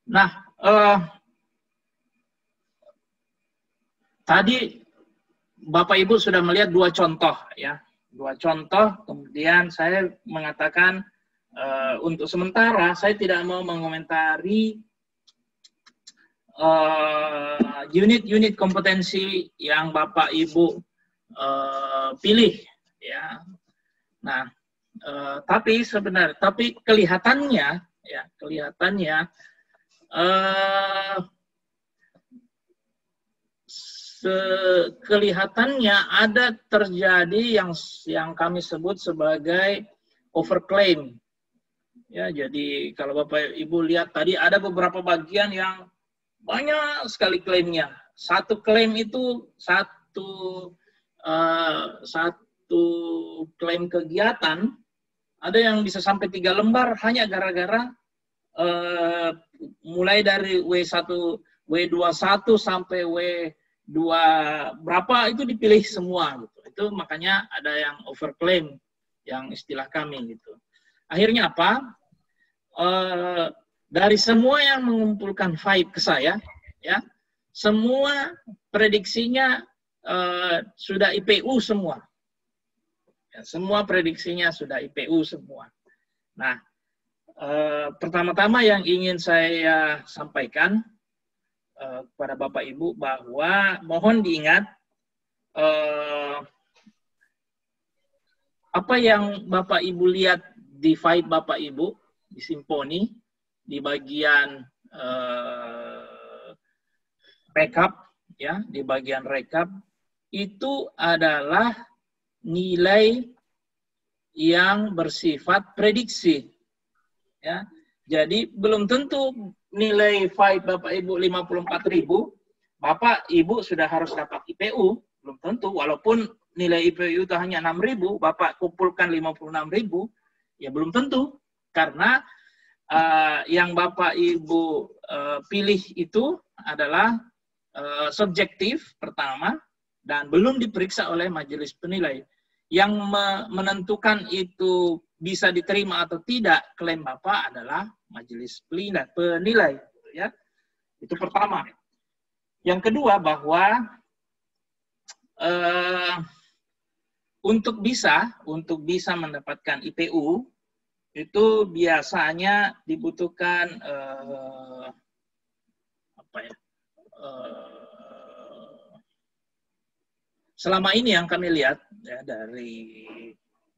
Nah, tadi Bapak Ibu sudah melihat dua contoh ya, dua contoh. Kemudian saya mengatakan untuk sementara saya tidak mau mengomentari unit-unit kompetensi yang Bapak Ibu pilih ya. Nah, tapi kelihatannya ya, kelihatannya ada terjadi yang kami sebut sebagai overclaim. Ya, jadi kalau Bapak Ibu lihat tadi ada beberapa bagian yang banyak sekali klaimnya. Satu klaim itu satu klaim kegiatan ada yang bisa sampai 3 lembar hanya gara-gara mulai dari W1, W21 sampai W2 berapa itu dipilih semua gitu. Itu makanya ada yang overclaim yang istilah kami gitu. Akhirnya apa? Dari semua yang mengumpulkan file ke saya, ya, semua prediksinya sudah IPU semua. Ya, semua prediksinya sudah IPU semua. Nah, pertama-tama yang ingin saya sampaikan kepada Bapak Ibu bahwa mohon diingat apa yang Bapak Ibu lihat di file Bapak Ibu di Simponi di bagian rekap ya, di bagian rekap itu adalah nilai yang bersifat prediksi ya. Jadi belum tentu nilai file Bapak Ibu 54.000 Bapak Ibu sudah harus dapat IPU, belum tentu. Walaupun nilai IPU itu hanya 6.000 Bapak kumpulkan 56.000 ya belum tentu, karena yang Bapak Ibu pilih itu adalah subjektif pertama dan belum diperiksa oleh majelis penilai. Yang menentukan itu bisa diterima atau tidak klaim Bapak adalah majelis penilai ya. Itu pertama. Yang kedua bahwa untuk bisa mendapatkan IPU itu biasanya dibutuhkan selama ini yang kami lihat ya,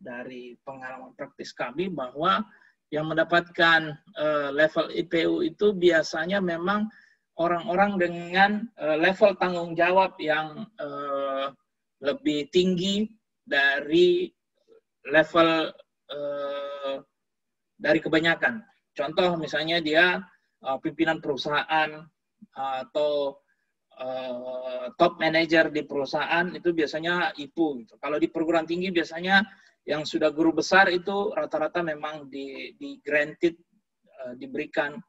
dari pengalaman praktis kami bahwa yang mendapatkan level IPU itu biasanya memang orang-orang dengan level tanggung jawab yang lebih tinggi dari level dari kebanyakan. Contoh misalnya dia pimpinan perusahaan atau top manager di perusahaan itu biasanya IPU gitu. Kalau di perguruan tinggi biasanya yang sudah guru besar itu rata-rata memang di granted diberikan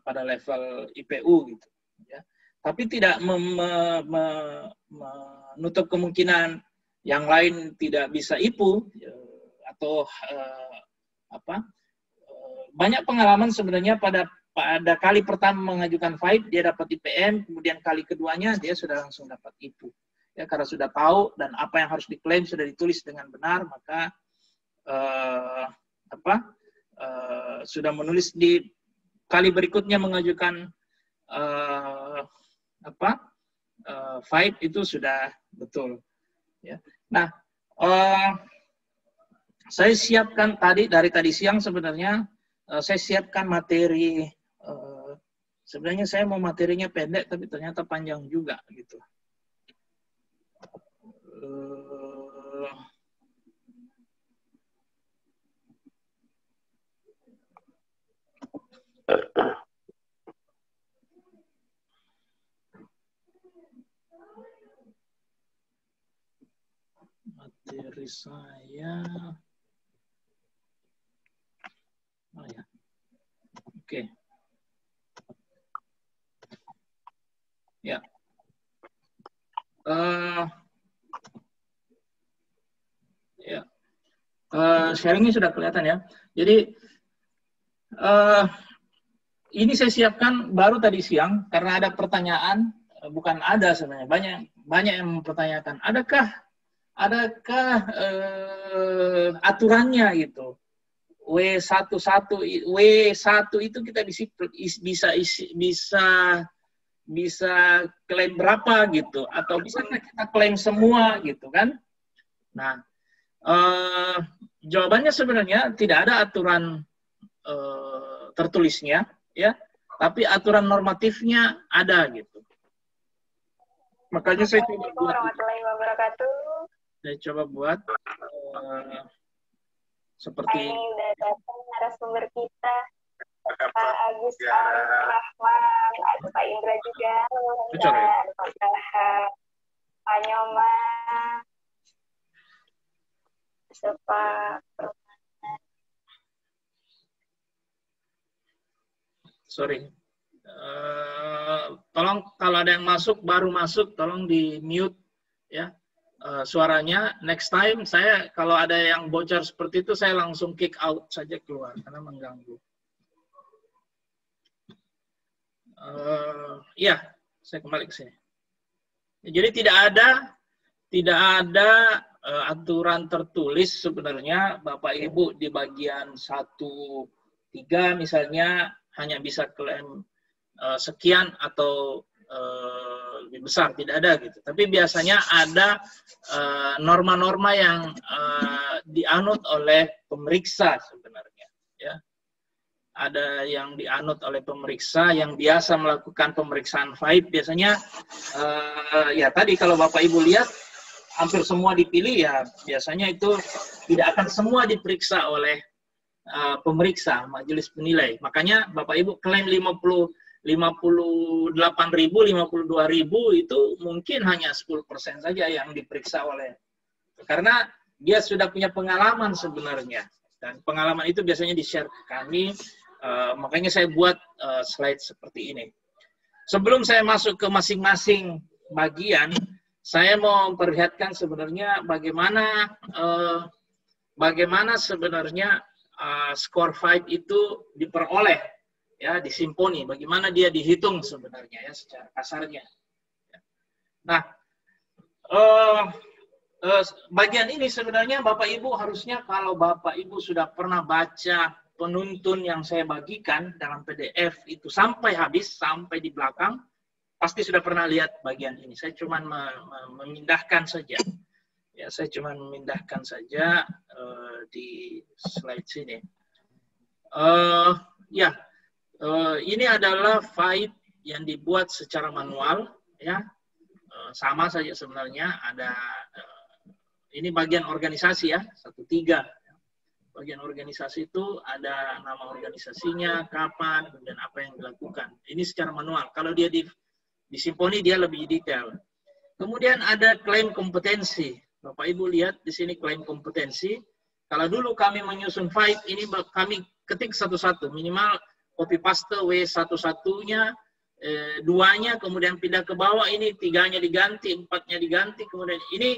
pada level IPU gitu ya. Tapi tidak menutup kemungkinan yang lain tidak bisa IPU atau banyak pengalaman sebenarnya pada kali pertama mengajukan file dia dapat IPM, kemudian kali keduanya dia sudah langsung dapat IPU. Ya, karena sudah tahu dan apa yang harus diklaim sudah ditulis dengan benar, maka sudah menulis di kali berikutnya mengajukan file itu sudah betul. Ya. Nah, saya siapkan dari tadi siang sebenarnya saya siapkan materi. Sebenarnya saya mau materinya pendek, tapi ternyata panjang juga gitu. Materi saya. Oh ya. Oke. Ya. Ya. Sharingnya sudah kelihatan ya. Jadi Ini saya siapkan baru tadi siang karena ada pertanyaan, bukan ada sebenarnya, banyak yang mempertanyakan, adakah aturannya gitu. W1 itu kita bisa klaim berapa gitu, atau bisa kita klaim semua gitu kan. Nah, jawabannya sebenarnya tidak ada aturan tertulisnya, ya, tapi aturan normatifnya ada gitu. Makanya saya coba buat. Warahmatullahi wabarakatuh. Saya coba buat seperti ini udah datang narasumber kita, Pak Agus Rahman, ada Pak Indra juga, ada Pak Praha, Pak Nyoma, Pak. Sorry. Tolong kalau ada yang baru masuk, tolong di mute ya suaranya. Next time saya kalau ada yang bocor seperti itu, saya langsung kick out saja keluar karena mengganggu. Ya, saya kembali ke sini. Jadi tidak ada aturan tertulis sebenarnya Bapak Ibu di bagian 1.3 misalnya hanya bisa klaim sekian atau lebih besar, tidak ada gitu. Tapi biasanya ada norma-norma yang dianut oleh pemeriksa sebenarnya, ya. Ada yang dianut oleh pemeriksa yang biasa melakukan pemeriksaan FAIB biasanya ya tadi kalau Bapak Ibu lihat hampir semua dipilih, ya biasanya itu tidak akan semua diperiksa oleh pemeriksa majelis penilai. Makanya Bapak Ibu klaim 58.000, 52.000 itu mungkin hanya 10% saja yang diperiksa oleh, karena dia sudah punya pengalaman sebenarnya, dan pengalaman itu biasanya di-share ke kami. Makanya saya buat slide seperti ini. Sebelum saya masuk ke masing-masing bagian, saya mau memperlihatkan sebenarnya bagaimana sebenarnya skor 5 itu diperoleh ya di Simponi, bagaimana dia dihitung sebenarnya ya secara kasarnya. Nah, bagian ini sebenarnya Bapak Ibu harusnya kalau Bapak Ibu sudah pernah baca penuntun yang saya bagikan dalam PDF itu sampai habis, sampai di belakang, pasti sudah pernah lihat bagian ini. Saya cuma memindahkan saja. Ya, saya cuma memindahkan saja di slide sini. Ini adalah FAIB yang dibuat secara manual, ya. Sama saja sebenarnya. Ada ini bagian organisasi ya, 1.3. Bagian organisasi itu ada nama organisasinya, kapan, kemudian apa yang dilakukan. Ini secara manual. Kalau dia di Simponi dia lebih detail. Kemudian ada klaim kompetensi. Bapak Ibu lihat di sini klaim kompetensi. Kalau dulu kami menyusun FAIB, ini kami ketik satu-satu, minimal copy paste W11-nya, 2-nya, kemudian pindah ke bawah, ini 3-nya diganti, 4-nya diganti, kemudian ini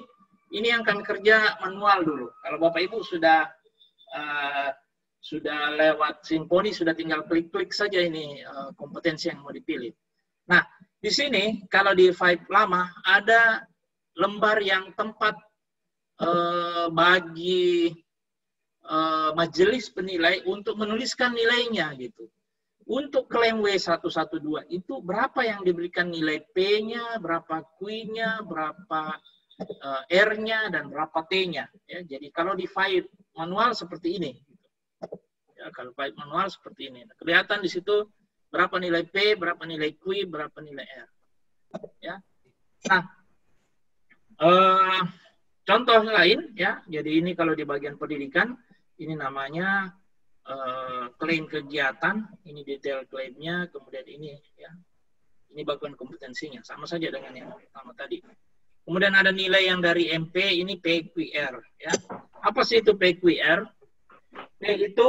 yang kami kerja manual dulu. Kalau Bapak Ibu sudah lewat Simponi, sudah tinggal klik-klik saja ini kompetensi yang mau dipilih. Nah, di sini kalau di FAIB lama ada lembar yang tempat bagi majelis penilai untuk menuliskan nilainya gitu. Untuk klaim W112 itu berapa yang diberikan nilai P-nya, berapa Q-nya, berapa R-nya, dan berapa T-nya. Ya, jadi kalau di FAIB manual seperti ini. Ya, kalau FAIB manual seperti ini. Kelihatan di situ berapa nilai P, berapa nilai Q, berapa nilai R. Ya. Nah, contoh lain, ya. Jadi ini kalau di bagian pendidikan, ini namanya klaim kegiatan, ini detail klaimnya, kemudian ini ya, ini bagian kompetensinya, sama saja dengan yang pertama tadi. Kemudian ada nilai yang dari MP, ini PQR. Ya. Apa sih itu PQR? P itu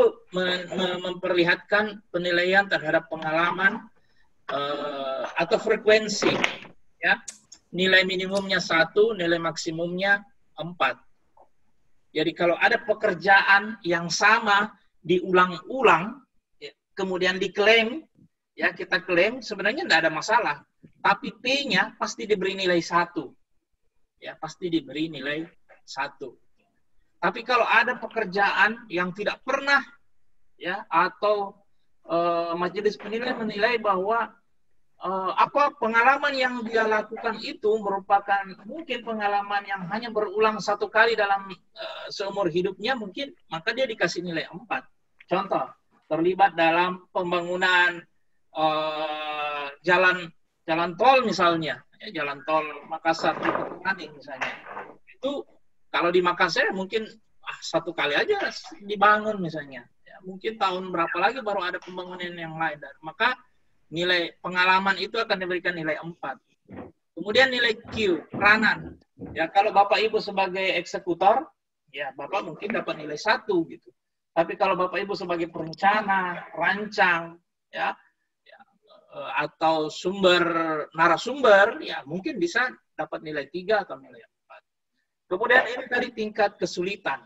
memperlihatkan penilaian terhadap pengalaman atau frekuensi. Ya. Nilai minimumnya 1, nilai maksimumnya 4. Jadi kalau ada pekerjaan yang sama diulang-ulang, kemudian diklaim, ya kita klaim sebenarnya tidak ada masalah. Tapi P-nya pasti diberi nilai 1. Ya, pasti diberi nilai 1. Tapi kalau ada pekerjaan yang tidak pernah, ya, atau majelis penilai menilai bahwa apa pengalaman yang dia lakukan itu merupakan mungkin pengalaman yang hanya berulang 1 kali dalam seumur hidupnya mungkin, maka dia dikasih nilai 4. Contoh, terlibat dalam pembangunan jalan tol misalnya, ya, jalan tol Makassar Ciputerani misalnya. Itu kalau di Makassar mungkin 1 kali aja dibangun misalnya. Ya, mungkin tahun berapa lagi baru ada pembangunan yang lain. Dan maka nilai pengalaman itu akan diberikan nilai 4. Kemudian nilai Q, peranan. Ya, kalau Bapak Ibu sebagai eksekutor, ya Bapak mungkin dapat nilai 1 gitu. Tapi kalau Bapak Ibu sebagai perencana, rancang, ya, atau narasumber, ya mungkin bisa dapat nilai 3 atau nilai 4. Kemudian ini tadi tingkat kesulitan.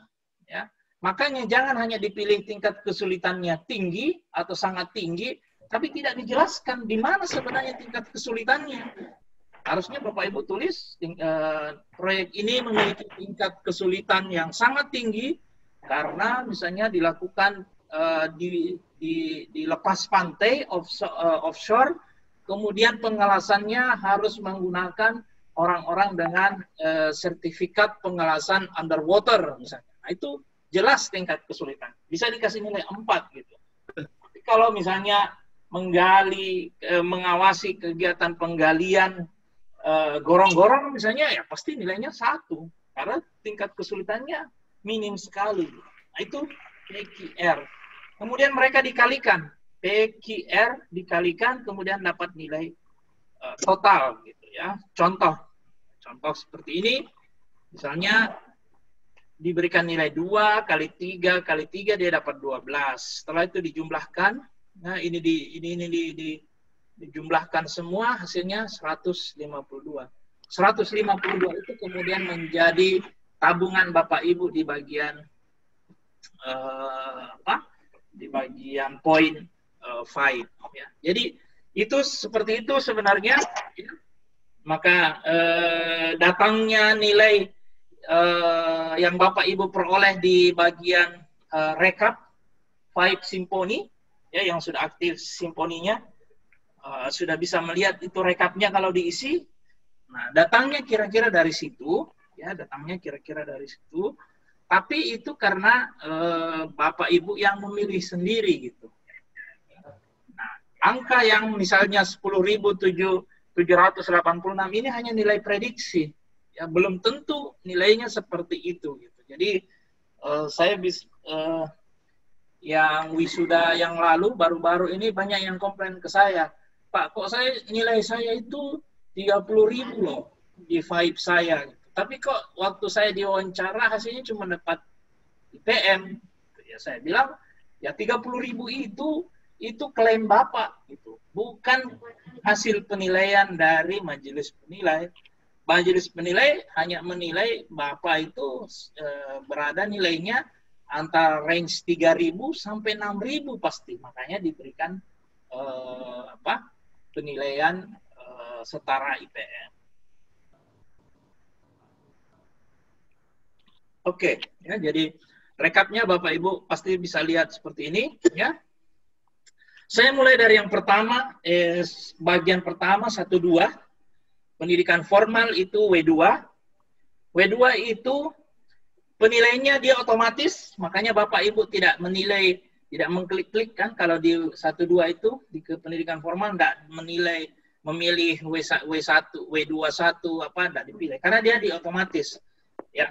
Ya. Makanya jangan hanya dipilih tingkat kesulitannya tinggi atau sangat tinggi, tapi tidak dijelaskan di mana sebenarnya tingkat kesulitannya. Harusnya Bapak Ibu tulis, proyek ini memiliki tingkat kesulitan yang sangat tinggi, karena misalnya dilakukan di lepas pantai, offshore, kemudian pengelasannya harus menggunakan orang-orang dengan sertifikat pengelasan underwater misalnya. Nah, itu jelas tingkat kesulitan. Bisa dikasih nilai 4 gitu. Tapi kalau misalnya mengawasi kegiatan penggalian gorong-gorong misalnya, ya pasti nilainya 1 karena tingkat kesulitannya minim sekali. Nah, itu PQR. Kemudian mereka dikalikan, PQR dikalikan, kemudian dapat nilai total gitu ya. Contoh seperti ini, misalnya diberikan nilai 2 kali 3 kali 3 dia dapat 12. Setelah itu dijumlahkan, nah ini dijumlahkan semua hasilnya 152. 152 itu kemudian menjadi tabungan Bapak Ibu di bagian di bagian poin 5 ya. Jadi itu seperti itu sebenarnya ya. Maka datangnya nilai yang Bapak Ibu peroleh di bagian rekap 5 Simponi ya, yang sudah aktif simponinya, sudah bisa melihat itu rekapnya kalau diisi. Nah, datangnya kira-kira dari situ ya, datangnya kira-kira dari situ. Tapi itu karena Bapak Ibu yang memilih sendiri gitu. Nah, angka yang misalnya 10.786 ini hanya nilai prediksi. Ya, belum tentu nilainya seperti itu gitu. Jadi saya yang wisuda yang lalu baru-baru ini banyak yang komplain ke saya, Pak, kok nilai saya itu 30.000 loh di Vibe saya. Tapi kok waktu saya diwawancara hasilnya cuma dapat IPM. Ya saya bilang, ya 30.000 itu klaim Bapak gitu. Bukan hasil penilaian dari majelis penilai. Majelis penilai hanya menilai Bapak itu berada nilainya antara range 3.000 sampai 6.000 pasti. Makanya diberikan penilaian setara IPM. Oke, ya, jadi rekapnya Bapak Ibu pasti bisa lihat seperti ini, ya. Saya mulai dari yang pertama, bagian pertama 1-2, pendidikan formal itu W2. W2 itu penilaiannya dia otomatis, makanya Bapak Ibu tidak menilai, tidak mengklik-klik kan, kalau di 1-2 itu di pendidikan formal tidak memilih W1, W21 tidak dipilih, karena dia di otomatis, ya.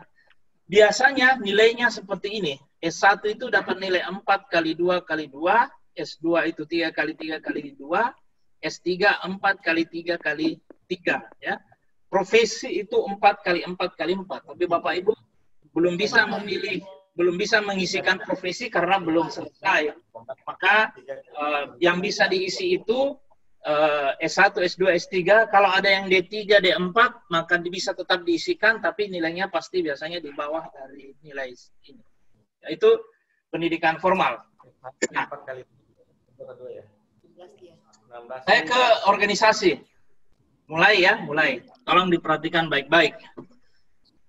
Biasanya nilainya seperti ini. S1 itu dapat nilai 4 kali 2 kali 2, S2 itu 3 kali 3 kali 2, S3 4 kali 3 kali 3. Ya. Profesi itu 4 kali 4 kali 4. Tapi Bapak Ibu belum bisa memilih, belum bisa mengisikan profesi karena belum selesai. Maka yang bisa diisi itu S1, S2, S3, kalau ada yang D3, D4, maka bisa tetap diisikan, tapi nilainya pasti biasanya di bawah dari nilai ini. Yaitu pendidikan formal. Nah, Saya ke organisasi. Mulai ya, mulai. Tolong diperhatikan baik-baik.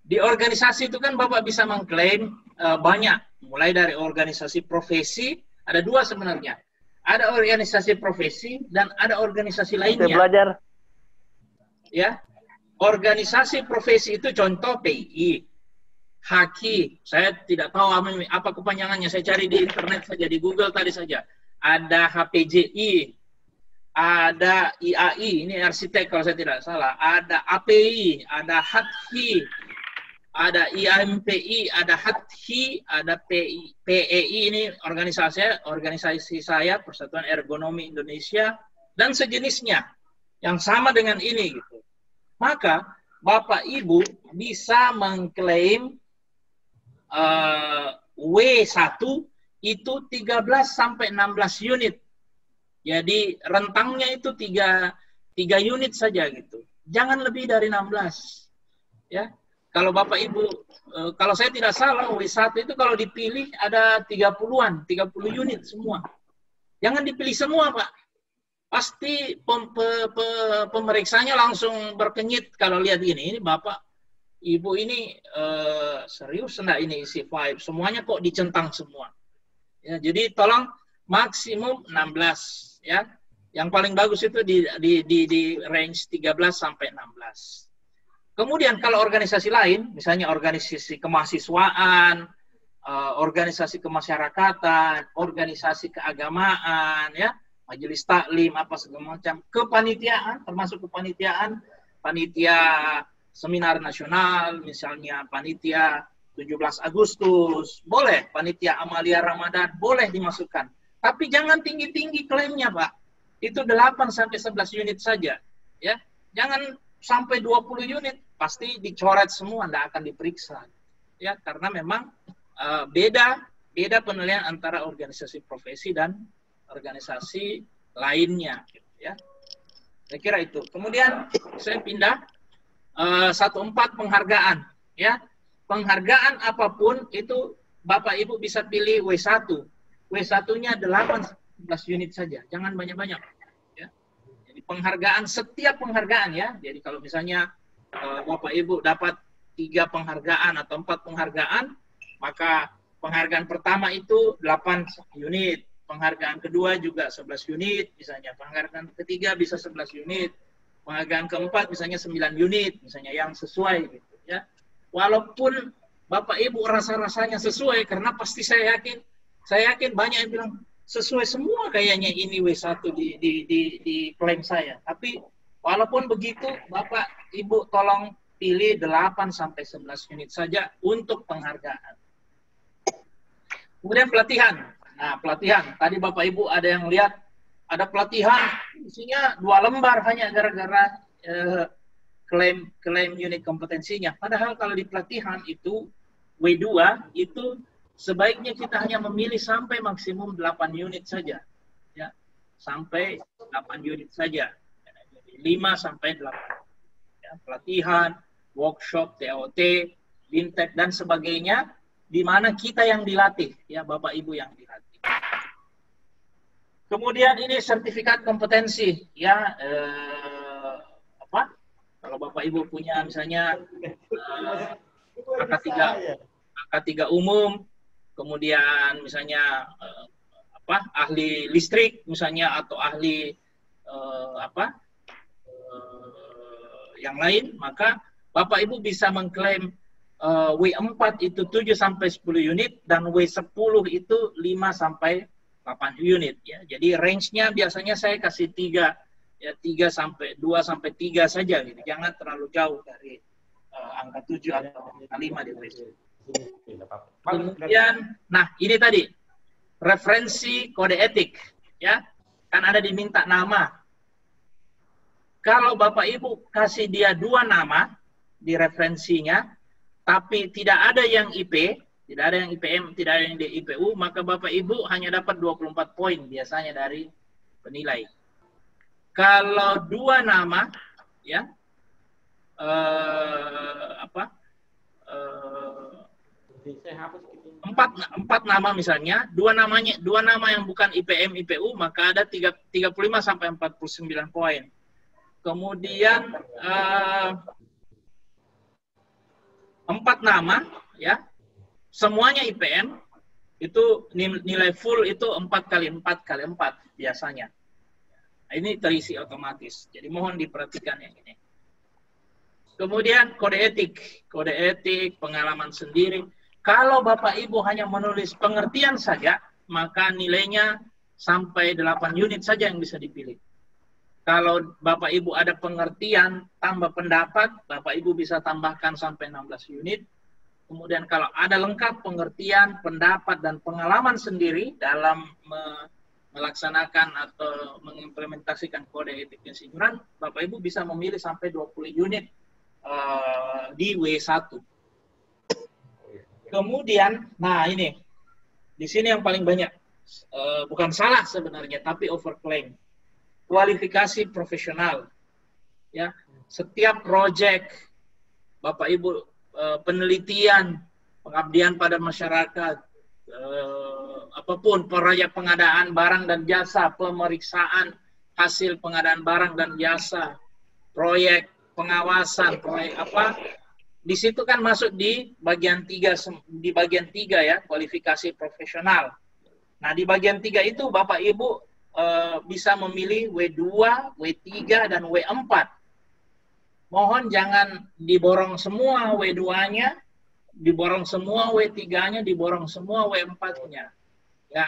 Di organisasi itu kan Bapak bisa mengklaim banyak. Mulai dari organisasi profesi, ada dua sebenarnya. Ada organisasi profesi dan ada organisasi lainnya. Saya belajar. Ya, organisasi profesi itu contoh PI, HAKI. Saya tidak tahu apa kepanjangannya. Saya cari di internet saja, di Google tadi saja. Ada HPJI, ada IAI, ini arsitek kalau saya tidak salah. Ada API, ada HATHI, ada IAMPI, ada HATHI, ada PEI, ini organisasi saya, Persatuan Ergonomi Indonesia, dan sejenisnya, yang sama dengan ini. Gitu. Maka, Bapak Ibu bisa mengklaim W1 itu 13-16 unit. Jadi rentangnya itu 3 unit saja gitu. Jangan lebih dari 16. Ya. Kalau Bapak Ibu, kalau saya tidak salah W1 itu kalau dipilih ada 30-an, 30 unit semua. Jangan dipilih semua, Pak. Pasti pemeriksanya langsung berkenyit kalau lihat ini Bapak Ibu ini serius enggak ini isi 5? Semuanya kok dicentang semua. Ya, jadi tolong maksimum 16. Ya, yang paling bagus itu di range 13 sampai 16. Kemudian kalau organisasi lain, misalnya organisasi kemahasiswaan, organisasi kemasyarakatan, organisasi keagamaan, ya, majelis taklim, apa segala macam, kepanitiaan, termasuk kepanitiaan, panitia seminar nasional, misalnya panitia 17 Agustus, boleh, panitia Amalia Ramadan, boleh dimasukkan. Tapi jangan tinggi-tinggi klaimnya, Pak. Itu 8 sampai 11 unit saja. Ya, jangan sampai 20 unit. Pasti dicoret semua, tidak akan diperiksa. Ya, karena memang beda penilaian antara organisasi profesi dan organisasi lainnya. Ya, saya kira itu. Kemudian saya pindah 14 penghargaan. Ya, penghargaan apapun itu Bapak Ibu bisa pilih W1. W1-nya 8-11 unit saja, jangan banyak-banyak. Ya. Jadi setiap penghargaan ya. Jadi kalau misalnya Bapak Ibu dapat 3 penghargaan atau 4 penghargaan, maka penghargaan pertama itu 8 unit, penghargaan kedua juga 11 unit, misalnya penghargaan ketiga bisa 11 unit, penghargaan keempat misalnya 9 unit, misalnya yang sesuai gitu ya. Walaupun Bapak Ibu rasa-rasanya sesuai, karena pasti saya yakin banyak yang bilang sesuai semua kayaknya ini W1 di klaim saya. Tapi walaupun begitu, Bapak Ibu tolong pilih 8 sampai 11 unit saja untuk penghargaan. Kemudian pelatihan. Nah, pelatihan. Tadi Bapak Ibu ada yang lihat ada pelatihan isinya 2 lembar hanya gara-gara klaim unit kompetensinya. Padahal kalau di pelatihan itu W2 itu sebaiknya kita hanya memilih sampai maksimum 8 unit saja. Ya. Sampai 8 unit saja. 5 sampai 8. Ya, pelatihan, workshop, TOT, Bintek dan sebagainya, di mana kita yang dilatih, ya Bapak Ibu yang dilatih. Kemudian ini sertifikat kompetensi, ya kalau Bapak Ibu punya misalnya AK3 umum, kemudian misalnya ahli listrik misalnya atau ahli yang lain, maka Bapak Ibu bisa mengklaim W4 itu 7 sampai 10 unit dan W10 itu 5 sampai 8 unit ya. Jadi range-nya biasanya saya kasih 3 ya, 2 sampai 3 saja gitu. Jangan terlalu jauh dari angka 7 atau angka 5 di W10. Kemudian, nah ini tadi referensi kode etik, ya kan ada diminta nama. Kalau Bapak Ibu kasih dia 2 nama di referensinya, tapi tidak ada yang IP, tidak ada yang IPM, tidak ada yang di IPU, maka Bapak Ibu hanya dapat 24 poin biasanya dari penilai. Kalau 2 nama, ya empat nama misalnya, dua nama yang bukan IPM IPU, maka ada 35 sampai 49 poin. Kemudian 4 nama ya, semuanya IPM, itu nilai full itu 4 kali 4 kali 4 biasanya. Nah, ini terisi otomatis. Jadi mohon diperhatikan yang ini. Kemudian kode etik, pengalaman sendiri. Kalau Bapak Ibu hanya menulis pengertian saja, maka nilainya sampai 8 unit saja yang bisa dipilih. Kalau Bapak Ibu ada pengertian tambah pendapat, Bapak Ibu bisa tambahkan sampai 16 unit. Kemudian kalau ada lengkap pengertian, pendapat, dan pengalaman sendiri dalam melaksanakan atau mengimplementasikan kode etik kesinambungan, Bapak Ibu bisa memilih sampai 20 unit di W1. Kemudian, nah ini, di sini yang paling banyak, bukan salah sebenarnya, tapi overclaim. Kualifikasi profesional, ya. Setiap proyek, Bapak Ibu, penelitian, pengabdian pada masyarakat, apapun, proyek pengadaan barang dan jasa, pemeriksaan hasil pengadaan barang dan jasa, proyek pengawasan, proyek apa, di situ kan masuk di bagian 3 ya, kualifikasi profesional. Nah, di bagian 3 itu Bapak Ibu bisa memilih W2, W3, dan W4. Mohon jangan diborong semua W2-nya, diborong semua W3-nya, diborong semua W4-nya. Ya,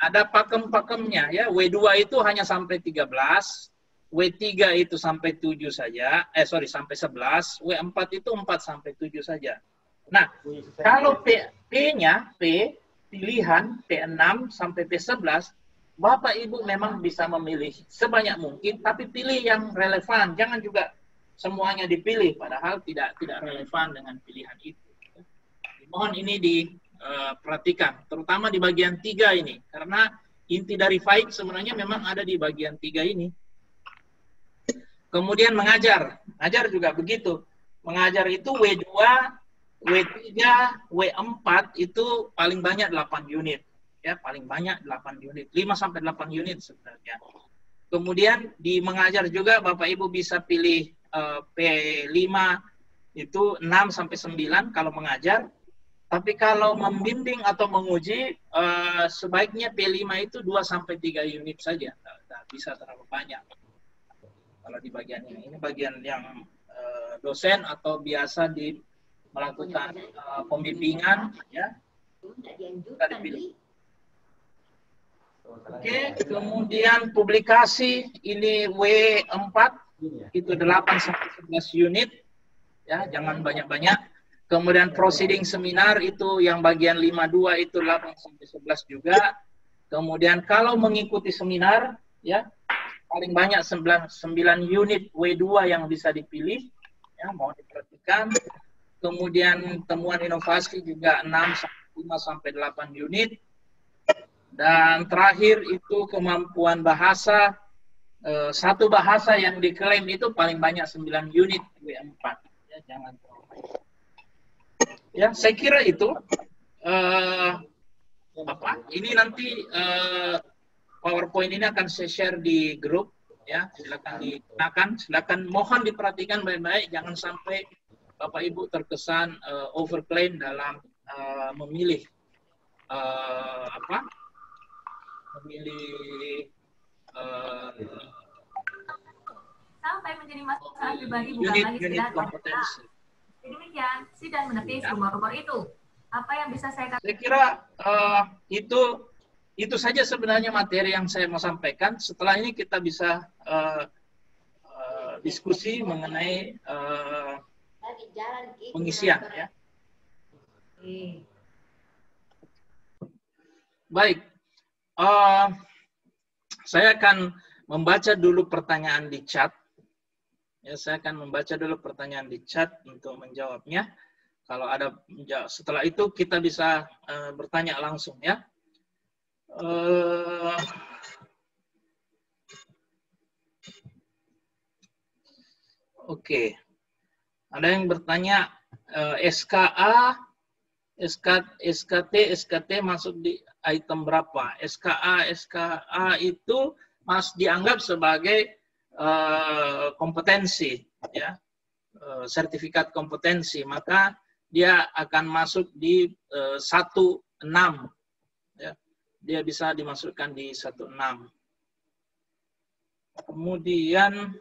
ada pakem-pakemnya ya. W2 itu hanya sampai 13, W3 itu sampai 7 saja, sampai 11, W4 itu 4 sampai 7 saja. Nah, kalau P-nya, pilihan P6 sampai P11, Bapak Ibu memang bisa memilih sebanyak mungkin, tapi pilih yang relevan. Jangan juga semuanya dipilih, padahal tidak relevan dengan pilihan itu. Mohon ini diperhatikan, terutama di bagian 3 ini, karena inti dari FAIQ sebenarnya memang ada di bagian 3 ini. Kemudian mengajar juga begitu. Mengajar itu W2, W3, W4 itu paling banyak 8 unit. Ya, paling banyak 8 unit, 5 sampai 8 unit sebenarnya. Kemudian di mengajar juga Bapak Ibu bisa pilih P5 itu 6 sampai 9 kalau mengajar. Tapi kalau membimbing atau menguji sebaiknya P5 itu 2 sampai 3 unit saja. Tidak bisa terlalu banyak. Kalau di bagian ini bagian yang dosen atau biasa melakukan pembimbingan ya. Kita dipilih. Oke, kemudian publikasi ini W4 itu 8 sampai 11 unit ya, jangan banyak-banyak. Kemudian proceeding seminar itu yang bagian 52 itu 8 sampai 11 juga. Kemudian kalau mengikuti seminar ya paling banyak 9 unit W2 yang bisa dipilih ya, mau diperhatikan. Kemudian temuan inovasi juga 5 sampai 8 unit. Dan terakhir itu kemampuan bahasa, satu bahasa yang diklaim itu paling banyak 9 unit W4. Ya, jangan terlalu banyak. Ya, saya kira itu. Ini nanti PowerPoint ini akan saya share di grup. Ya, silakan digunakan. Silakan mohon diperhatikan baik-baik, jangan sampai Bapak Ibu terkesan overclaim dalam memilih sampai menjadi masalah pribadi bukan lagi sekedar kompetensi. Jadi demikian, sidang menepis rumor-rumor itu. Apa yang bisa saya katakan? Saya kira itu saja sebenarnya materi yang saya mau sampaikan. Setelah ini kita bisa diskusi mengenai pengisian ya. Baik. Saya akan membaca dulu pertanyaan di chat. Ya, saya akan membaca dulu pertanyaan di chat untuk menjawabnya. Kalau ada, setelah itu kita bisa bertanya langsung ya. Oke. Ada yang bertanya SKA SKT masuk di item berapa? SKA itu dianggap sebagai kompetensi, ya, sertifikat kompetensi, maka dia akan masuk di 16, ya. Dia bisa dimasukkan di 16. Kemudian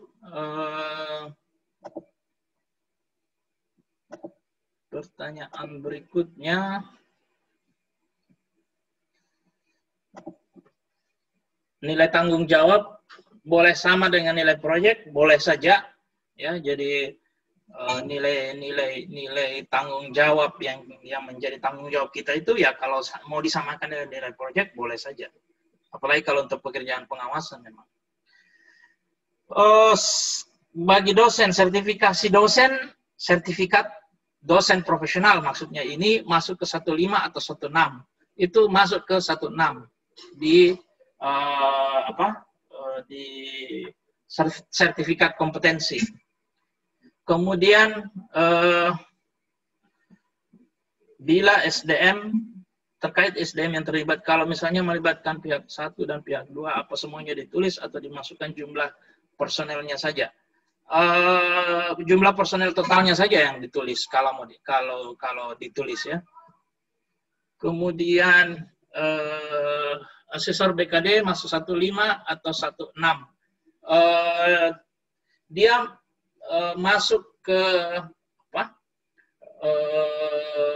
pertanyaan berikutnya, nilai tanggung jawab boleh sama dengan nilai proyek, boleh saja, ya. Jadi nilai tanggung jawab yang menjadi tanggung jawab kita itu, ya kalau mau disamakan dengan nilai proyek boleh saja. Apalagi kalau untuk pekerjaan pengawasan memang. Bagi dosen, sertifikasi dosen, sertifikat dosen profesional maksudnya ini masuk ke 15 atau 16. Itu masuk ke 16 di di sertifikat kompetensi. Kemudian bila SDM, terkait SDM yang terlibat, kalau misalnya melibatkan pihak 1 dan pihak 2, apa semuanya ditulis atau dimasukkan jumlah personelnya saja? Jumlah personel totalnya saja yang ditulis kalau ditulis, ya. Kemudian asesor BKD masuk 15 atau 16. Dia masuk ke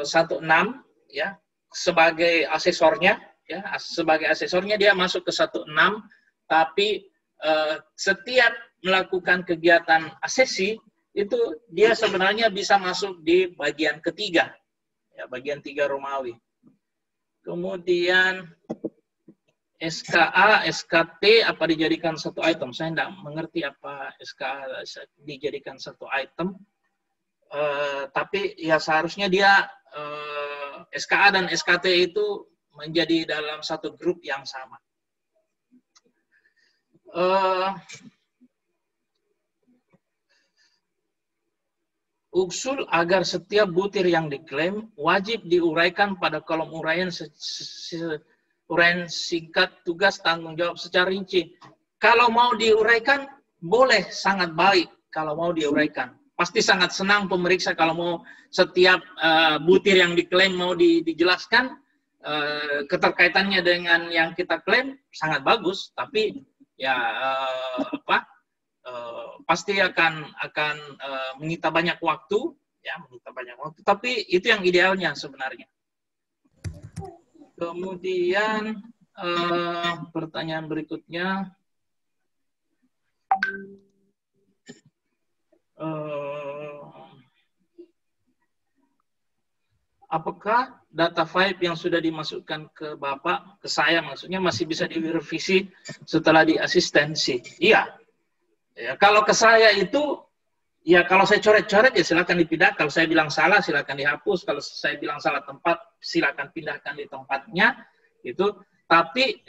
16, ya, sebagai asesornya, ya, sebagai asesornya dia masuk ke 16, tapi setiap melakukan kegiatan asesi itu dia sebenarnya bisa masuk di bagian ketiga, ya, bagian 3 Romawi. Kemudian SKA, SKT apa dijadikan satu item? Saya tidak mengerti apa SKA dijadikan satu item. Tapi ya seharusnya dia SKA dan SKT itu menjadi dalam satu grup yang sama. Usul agar setiap butir yang diklaim wajib diuraikan pada kolom uraian singkat tugas tanggung jawab secara rinci. Kalau mau diuraikan, boleh, sangat baik kalau mau diuraikan. Pasti sangat senang pemeriksa kalau mau setiap butir yang diklaim mau dijelaskan, keterkaitannya dengan yang kita klaim, sangat bagus. Tapi ya pasti akan menyita banyak waktu, ya, Tapi itu yang idealnya sebenarnya. Kemudian pertanyaan berikutnya, apakah data file yang sudah dimasukkan ke Bapak, ke saya maksudnya, masih bisa direvisi setelah diasistensi? Iya. Ya, kalau ke saya itu, ya kalau saya coret-coret ya silakan dipindah. Kalau saya bilang salah silakan dihapus. Kalau saya bilang salah tempat silakan pindahkan di tempatnya. Gitu. Tapi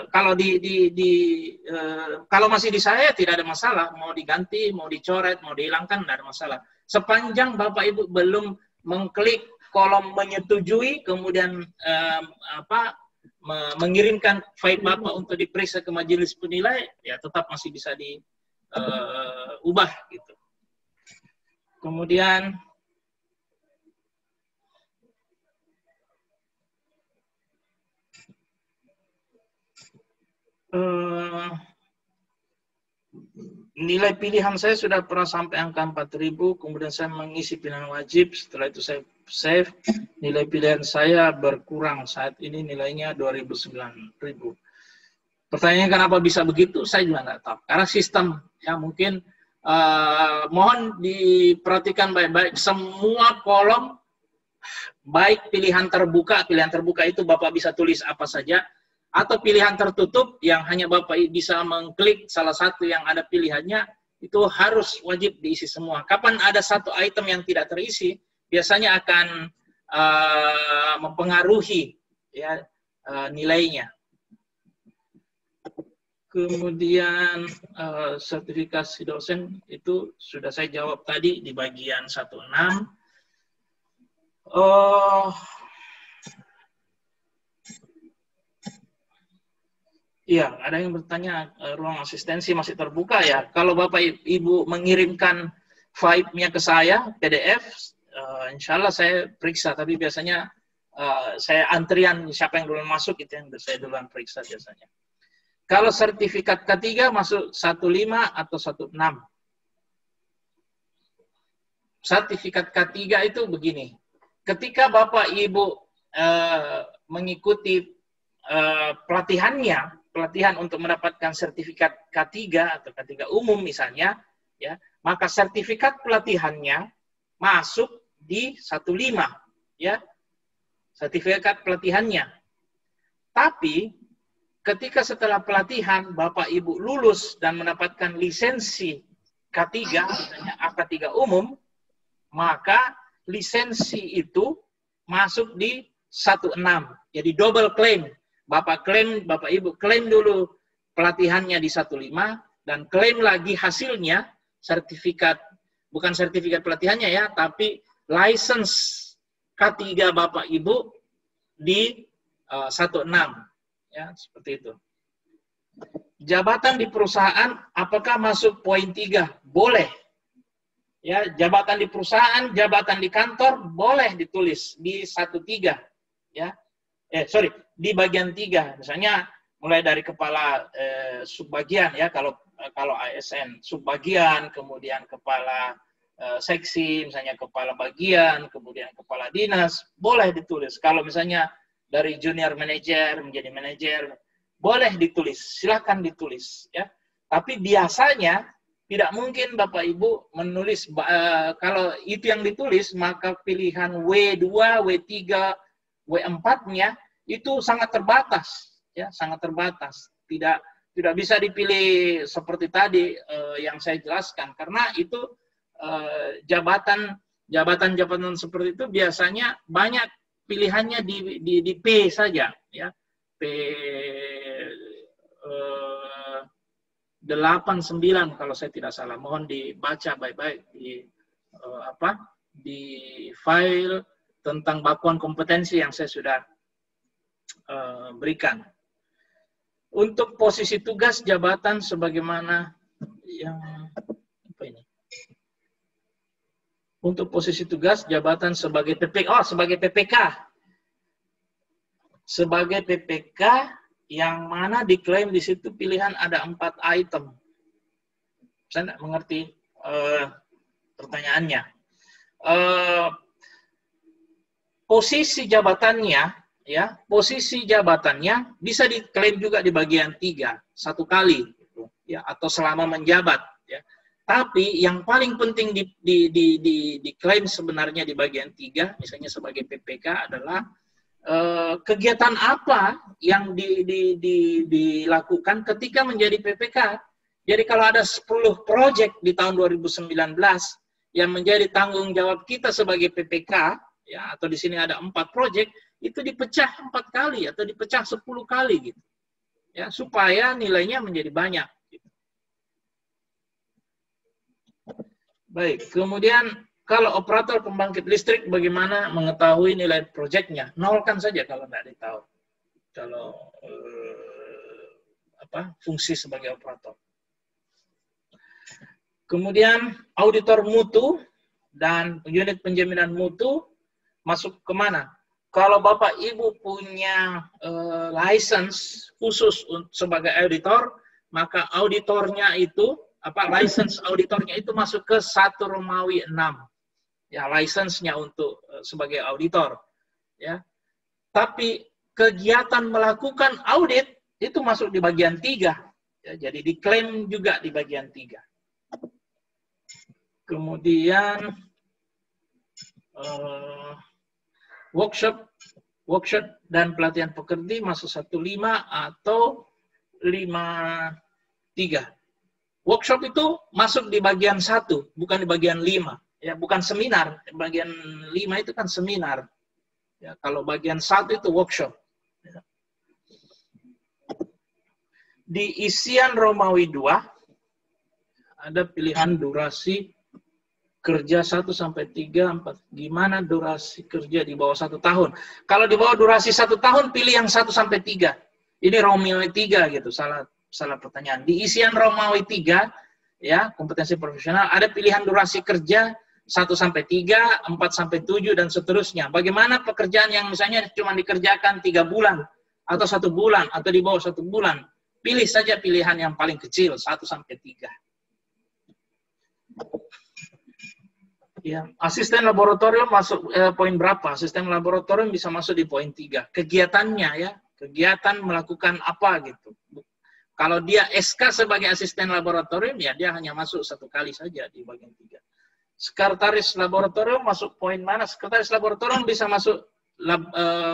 kalau kalau masih di saya tidak ada masalah. Mau diganti, mau dicoret, mau dihilangkan tidak ada masalah. Sepanjang Bapak Ibu belum mengklik kolom menyetujui, kemudian mengirimkan file Bapak untuk diperiksa ke majelis penilai, ya tetap masih bisa diubah gitu. Kemudian nilai pilihan saya sudah pernah sampai angka 4.000, kemudian saya mengisi pilihan wajib, setelah itu saya save, nilai pilihan saya berkurang, saat ini nilainya 29.000. Pertanyaannya kenapa bisa begitu, saya juga nggak tahu. Karena sistem, ya mungkin mohon diperhatikan baik-baik, semua kolom, baik pilihan terbuka itu Bapak bisa tulis apa saja, atau pilihan tertutup yang hanya Bapak bisa mengklik salah satu yang ada pilihannya, itu harus wajib diisi semua. Kapan ada satu item yang tidak terisi, biasanya akan mempengaruhi, ya, nilainya. Kemudian sertifikasi dosen itu sudah saya jawab tadi di bagian 16. Iya, ada yang bertanya ruang asistensi masih terbuka ya. Kalau Bapak Ibu mengirimkan file-nya ke saya, PDF, insya Allah saya periksa. Tapi biasanya saya antrian siapa yang duluan masuk itu yang saya duluan periksa biasanya. Kalau sertifikat K3 masuk 15 atau 16. Sertifikat K3 itu begini. Ketika Bapak Ibu mengikuti pelatihan untuk mendapatkan sertifikat K3 atau K3 umum misalnya, ya, maka sertifikat pelatihannya masuk di 15, ya. Sertifikat pelatihannya. Tapi ketika setelah pelatihan Bapak Ibu lulus dan mendapatkan lisensi K3, misalnya AK3 umum, maka lisensi itu masuk di 16. Jadi double claim. Bapak Ibu klaim dulu pelatihannya di 15 dan klaim lagi hasilnya sertifikat, bukan sertifikat pelatihannya ya, tapi license K3 Bapak Ibu di 16. Ya, seperti itu. Jabatan di perusahaan apakah masuk poin 3? Boleh. Ya, jabatan di perusahaan, jabatan di kantor boleh ditulis di 13. Ya. Di bagian 3, misalnya mulai dari kepala subbagian ya, kalau ASN subbagian, kemudian kepala seksi, misalnya kepala bagian, kemudian kepala dinas, boleh ditulis. Kalau misalnya dari junior manager menjadi manajer, boleh ditulis, silakan ditulis ya. Tapi biasanya tidak mungkin Bapak Ibu menulis, kalau itu yang ditulis, maka pilihan W2, W3, W4-nya itu sangat terbatas, ya, sangat terbatas. Tidak bisa dipilih seperti tadi yang saya jelaskan, karena itu jabatan seperti itu biasanya banyak pilihannya di P saja, ya, P 89 kalau saya tidak salah. Mohon dibaca baik-baik di file tentang bakuan kompetensi yang saya sudah berikan. Untuk posisi tugas jabatan sebagaimana yang apa ini? Untuk posisi tugas jabatan sebagai PPK, sebagai PPK. Sebagai PPK yang mana diklaim di situ pilihan ada 4 item. Saya tidak mengerti pertanyaannya. Posisi jabatannya, ya, posisi jabatannya bisa diklaim juga di bagian 3 1 kali, gitu, ya, atau selama menjabat. Ya. Tapi yang paling penting diklaim sebenarnya di bagian 3, misalnya sebagai PPK adalah kegiatan apa yang dilakukan ketika menjadi PPK. Jadi kalau ada 10 proyek di tahun 2019 yang menjadi tanggung jawab kita sebagai PPK, ya, atau di sini ada 4 proyek, itu dipecah 4 kali atau dipecah 10 kali gitu. Ya, supaya nilainya menjadi banyak gitu. Baik, kemudian kalau operator pembangkit listrik bagaimana mengetahui nilai proyeknya? Nolkan saja kalau tidak ditahu. Kalau fungsi sebagai operator. Kemudian auditor mutu dan unit penjaminan mutu masuk kemana? Kalau Bapak Ibu punya license khusus sebagai auditor, maka auditornya itu, license auditornya itu masuk ke 1 Romawi 6. Ya, license-nya untuk sebagai auditor. Ya. Tapi kegiatan melakukan audit itu masuk di bagian 3. Ya, jadi diklaim juga di bagian 3. Kemudian workshop dan pelatihan pekerja masuk 15 atau 53. Workshop itu masuk di bagian 1, bukan di bagian 5. Ya, bukan seminar. Bagian 5 itu kan seminar. Ya, kalau bagian 1 itu workshop. Ya. Di isian Romawi 2 ada pilihan durasi kerja 1 sampai 3, 4. Gimana durasi kerja di bawah 1 tahun? Kalau di bawah durasi 1 tahun, pilih yang 1 sampai 3. Ini Romawi 3 gitu, salah pertanyaan. Di isian Romawi 3, ya, kompetensi profesional, ada pilihan durasi kerja 1 sampai 3, 4 sampai 7, dan seterusnya. Bagaimana pekerjaan yang misalnya cuma dikerjakan 3 bulan, atau 1 bulan, atau di bawah 1 bulan. Pilih saja pilihan yang paling kecil, 1 sampai 3. Ya, asisten laboratorium masuk poin berapa? Asisten laboratorium bisa masuk di poin 3. Kegiatannya ya, kegiatan melakukan apa gitu. Kalau dia SK sebagai asisten laboratorium, ya dia hanya masuk 1 kali saja di bagian 3. Sekretaris laboratorium masuk poin mana? Sekretaris laboratorium bisa masuk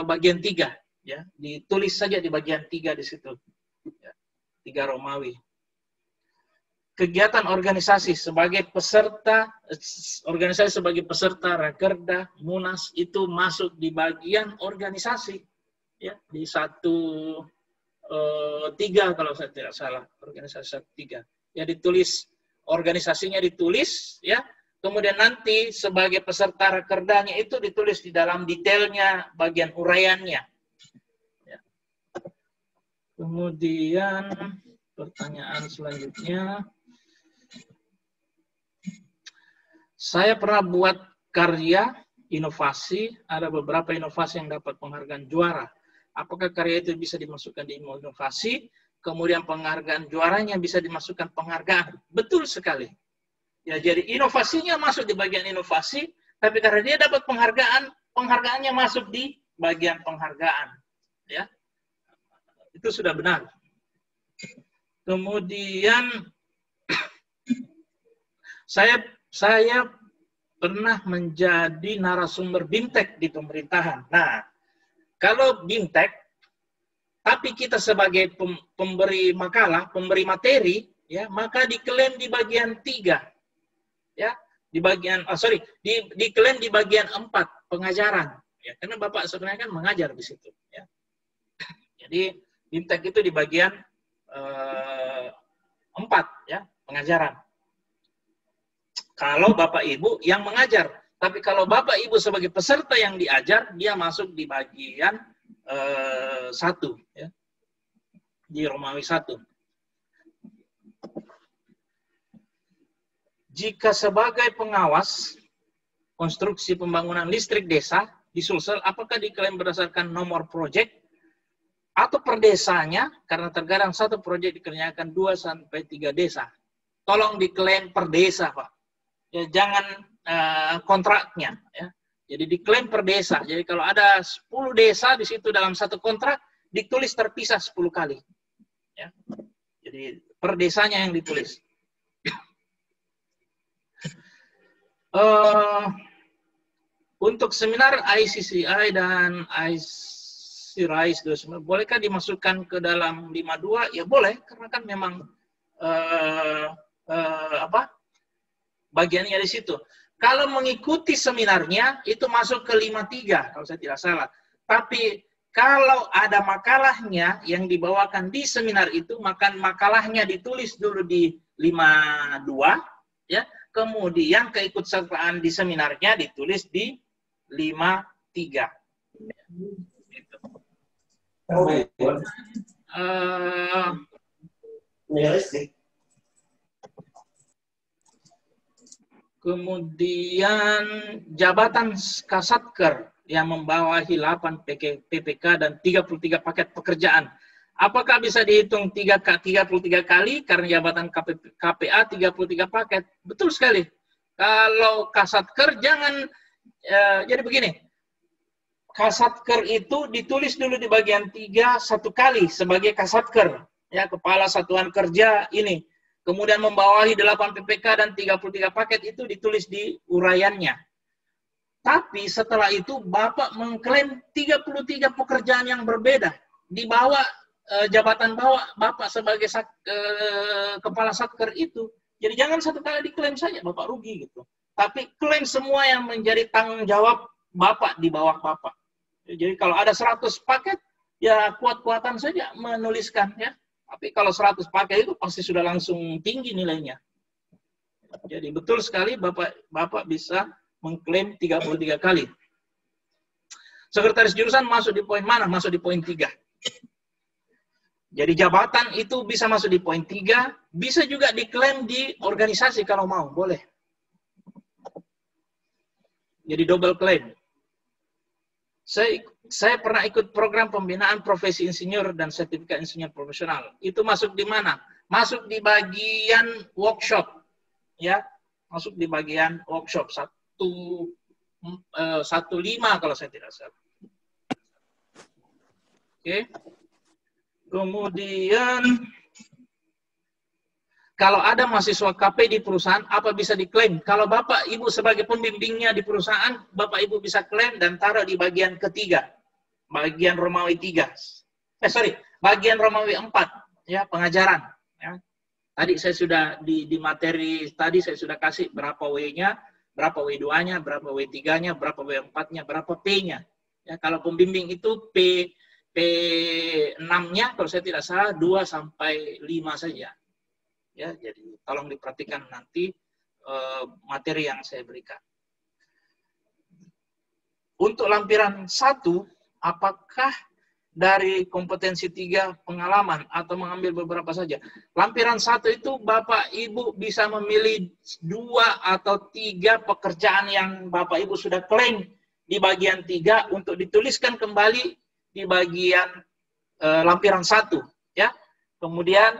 bagian 3. Ya, ditulis saja di bagian 3 di situ. Ya, 3 Romawi. Kegiatan organisasi sebagai peserta, Rakerda, Munas itu masuk di bagian organisasi, ya, di 1.3 kalau saya tidak salah, organisasi 1.3. Ya, ditulis organisasinya, ditulis, ya, kemudian nanti sebagai peserta Rakerdanya itu ditulis di dalam detailnya bagian uraiannya. Ya. Kemudian pertanyaan selanjutnya. Saya pernah buat karya inovasi, ada beberapa inovasi yang dapat penghargaan juara. Apakah karya itu bisa dimasukkan di inovasi, kemudian penghargaan juaranya bisa dimasukkan penghargaan? Betul sekali. Ya, jadi inovasinya masuk di bagian inovasi, tapi karena dia dapat penghargaan, penghargaannya masuk di bagian penghargaan. Ya, itu sudah benar. Kemudian saya pernah menjadi narasumber BIMTEK di pemerintahan. Nah, kalau BIMTEK, tapi kita sebagai pemberi makalah, pemberi materi, ya, maka diklaim di bagian 3. Ya, di bagian, diklaim di bagian 4, pengajaran. Ya, karena Bapak sebenarnya kan mengajar di situ. Ya. Jadi, BIMTEK itu di bagian 4, ya, pengajaran. Kalau Bapak Ibu yang mengajar. Tapi kalau Bapak Ibu sebagai peserta yang diajar, dia masuk di bagian 1. Ya. Di Romawi 1. Jika sebagai pengawas konstruksi pembangunan listrik desa di Sulsel, apakah diklaim berdasarkan nomor proyek atau per desanya? Karena terkadang satu proyek dikerjakan 2 sampai 3 desa. Tolong diklaim per desa, Pak. Ya, jangan kontraknya. Ya. Jadi diklaim per desa. Jadi kalau ada 10 desa di situ dalam satu kontrak, ditulis terpisah 10 kali. Ya. Jadi per desanya yang ditulis. Untuk seminar ICCI dan ICRISE 29, bolehkah dimasukkan ke dalam 52? Ya boleh, karena kan memang bagiannya di situ. Kalau mengikuti seminarnya, itu masuk ke 53, kalau saya tidak salah. Tapi kalau ada makalahnya yang dibawakan di seminar itu, maka makalahnya ditulis dulu di 52, ya. Kemudian keikutsertaan di seminarnya ditulis di 53. Gitu. Kemudian jabatan Kasatker yang membawahi 8 PPK dan 33 paket pekerjaan. Apakah bisa dihitung 33 kali karena jabatan KPA 33 paket? Betul sekali. Kalau Kasatker jangan, jadi begini. Kasatker itu ditulis dulu di bagian 3 1 kali sebagai Kasatker. Ya, kepala satuan kerja ini. Kemudian membawahi 8 PPK dan 33 paket itu ditulis di uraiannya. Tapi setelah itu Bapak mengklaim 33 pekerjaan yang berbeda. Di bawah jabatan bawah Bapak sebagai kepala satker itu. Jadi jangan satu kali diklaim saja Bapak rugi gitu. Tapi klaim semua yang menjadi tanggung jawab Bapak di bawah Bapak. Jadi kalau ada 100 paket, ya kuat-kuatan saja menuliskan ya. Tapi kalau 100 paket itu pasti sudah langsung tinggi nilainya. Jadi betul sekali Bapak bisa mengklaim 33 kali. Sekretaris jurusan masuk di poin mana? Masuk di poin 3. Jadi jabatan itu bisa masuk di poin 3, bisa juga diklaim di organisasi kalau mau, boleh. Jadi double claim. Saya pernah ikut program pembinaan profesi insinyur dan sertifikat insinyur profesional. Itu masuk di mana? Masuk di bagian workshop, ya, masuk di bagian workshop 1.5 kalau saya tidak salah. Oke. Kemudian kalau ada mahasiswa KP di perusahaan, apa bisa diklaim? Kalau Bapak Ibu sebagai pembimbingnya di perusahaan, Bapak Ibu bisa klaim dan taruh di bagian ketiga. Bagian Romawi 3. Bagian Romawi 4. Ya, pengajaran. Ya. Tadi saya sudah, di materi tadi saya sudah kasih berapa W-nya, berapa W2-nya, berapa W3-nya, berapa W4-nya, berapa P-nya. Ya, kalau pembimbing itu P6-nya, kalau saya tidak salah, 2 sampai 5 saja. Ya, jadi tolong diperhatikan nanti materi yang saya berikan. Untuk lampiran 1, apakah dari kompetensi 3 pengalaman atau mengambil beberapa saja? Lampiran 1 itu Bapak Ibu bisa memilih 2 atau 3 pekerjaan yang Bapak Ibu sudah klaim di bagian 3 untuk dituliskan kembali di bagian lampiran 1, ya. Kemudian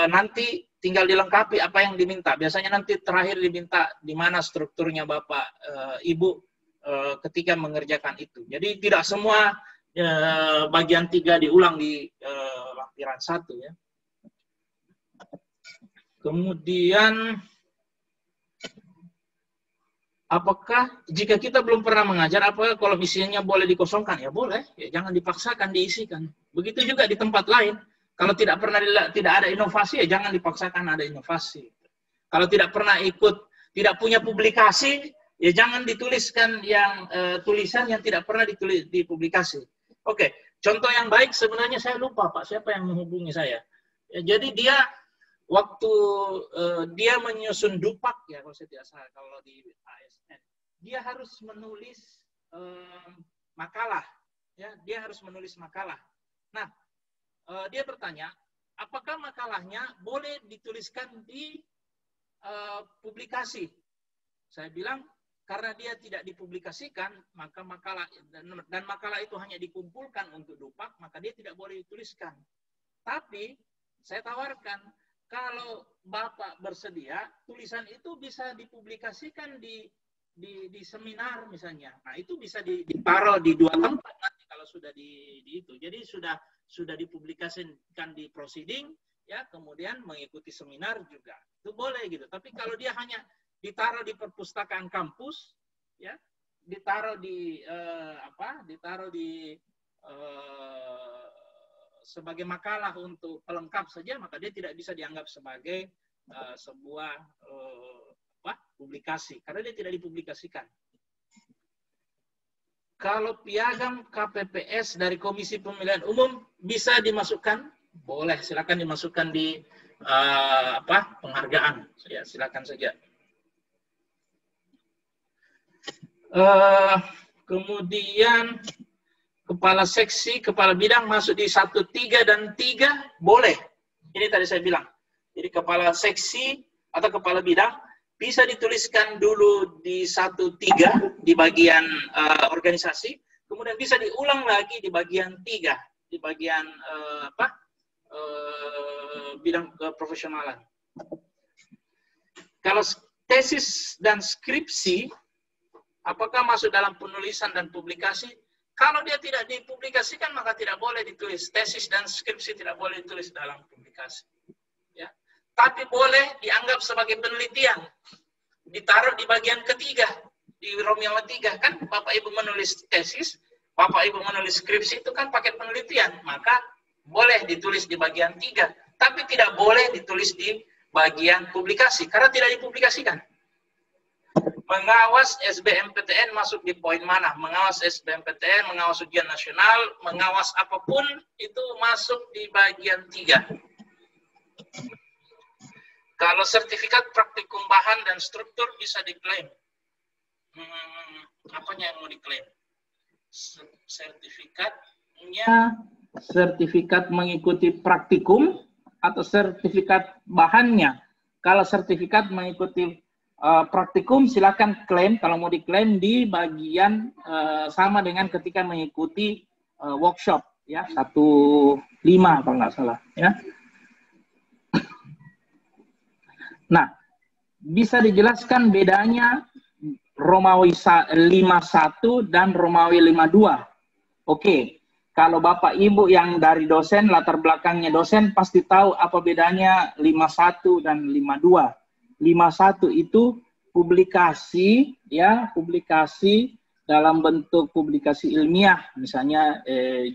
nanti tinggal dilengkapi apa yang diminta. Biasanya nanti terakhir diminta di mana strukturnya Bapak Ibu ketika mengerjakan itu. Jadi tidak semua bagian 3 diulang di lampiran 1, ya. Kemudian apakah jika kita belum pernah mengajar, apakah kalau misinya boleh dikosongkan? Ya boleh, ya jangan dipaksakan diisikan. Begitu juga di tempat lain. Kalau tidak ada inovasi, ya jangan dipaksakan ada inovasi. Kalau tidak pernah ikut, tidak punya publikasi, ya jangan dituliskan yang tulisan yang tidak pernah dipublikasi. Oke, contoh yang baik sebenarnya saya lupa Pak, siapa yang menghubungi saya. Ya, jadi dia waktu dia menyusun dupak, ya kalau saya tidak salah, kalau di ASN, dia harus menulis makalah, ya dia harus menulis makalah. Nah, dia bertanya, apakah makalahnya boleh dituliskan di publikasi? Saya bilang, karena dia tidak dipublikasikan, maka makalah dan makalah itu hanya dikumpulkan untuk dupak, maka dia tidak boleh dituliskan. Tapi saya tawarkan, kalau Bapak bersedia, tulisan itu bisa dipublikasikan di seminar misalnya. Nah, itu bisa ditaruh di 2 tempat nanti kalau sudah di itu. Jadi sudah dipublikasikan di proceeding, ya, kemudian mengikuti seminar juga. Itu boleh gitu. Tapi kalau dia hanya ditaruh di perpustakaan kampus, ya, ditaruh di sebagai makalah untuk pelengkap saja, maka dia tidak bisa dianggap sebagai sebuah publikasi, karena dia tidak dipublikasikan. Kalau piagam KPPS dari Komisi Pemilihan Umum bisa dimasukkan, boleh, silakan dimasukkan di penghargaan, ya silakan saja. Kemudian kepala seksi, kepala bidang masuk di 1, 3, dan 3 boleh. Ini tadi saya bilang. Jadi kepala seksi atau kepala bidang bisa dituliskan dulu di 1, 3 di bagian organisasi, kemudian bisa diulang lagi di bagian 3 di bagian bidang keprofesionalan. Kalau tesis dan skripsi, apakah masuk dalam penulisan dan publikasi? Kalau dia tidak dipublikasikan, maka tidak boleh ditulis. Tesis dan skripsi tidak boleh ditulis dalam publikasi. Ya. Tapi boleh dianggap sebagai penelitian. Ditaruh di bagian ketiga, di Romawi 3. Kan Bapak Ibu menulis tesis, Bapak Ibu menulis skripsi, itu kan paket penelitian. Maka boleh ditulis di bagian 3. Tapi tidak boleh ditulis di bagian publikasi, karena tidak dipublikasikan. Mengawas SBMPTN masuk di poin mana? Mengawas SBMPTN, mengawas ujian nasional, mengawas apapun itu masuk di bagian 3. Kalau sertifikat praktikum bahan dan struktur bisa diklaim. Apanya yang mau diklaim? Sertifikatnya, sertifikat mengikuti praktikum atau sertifikat bahannya. Kalau sertifikat mengikuti praktikum silakan klaim. Kalau mau diklaim di bagian sama dengan ketika mengikuti workshop ya 15 kalau nggak salah ya. Nah, bisa dijelaskan bedanya Romawi 51 dan Romawi 52. Oke, kalau Bapak Ibu yang dari dosen, latar belakangnya dosen, pasti tahu apa bedanya 51 dan 52. 51 itu publikasi, ya, publikasi dalam bentuk publikasi ilmiah, misalnya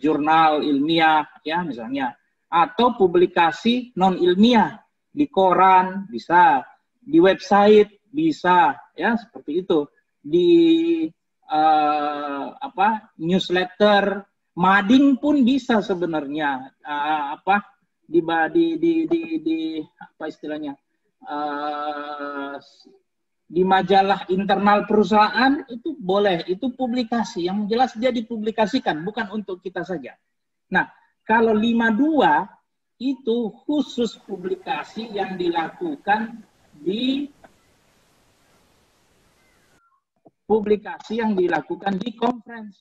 jurnal ilmiah, ya, misalnya, atau publikasi non ilmiah di koran bisa, di website bisa, ya, seperti itu, di newsletter, mading pun bisa sebenarnya, di apa istilahnya, di majalah internal perusahaan itu boleh, itu publikasi, yang jelas dia dipublikasikan, bukan untuk kita saja. Nah, kalau 52 itu khusus publikasi yang dilakukan di conference,